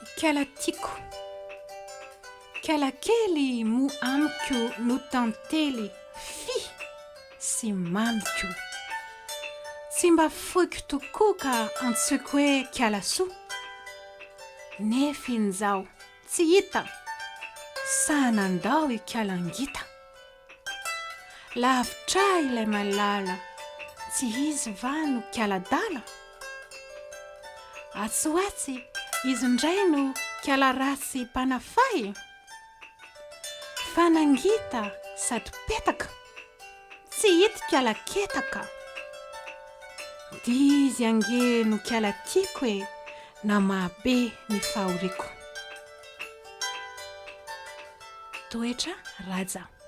Ikala tiako. Ikala kely mo amiko no tantely fi sy mamiko. Tsy mba foiko tokoa ka antsoiko hoe kiala soa. Nefa in'izao tsy hita sa nandao ikalangita. Lavitra ilay malala, tsy izy va no kiala-dala. Atsoatsy izy indray no kiala ratsy mpanafay. Fanangita sady petaka, tsy hita kiala ketaka. Dizy ange no kiala tiako e, na mahabe ny fahoriako. Toetra Raja.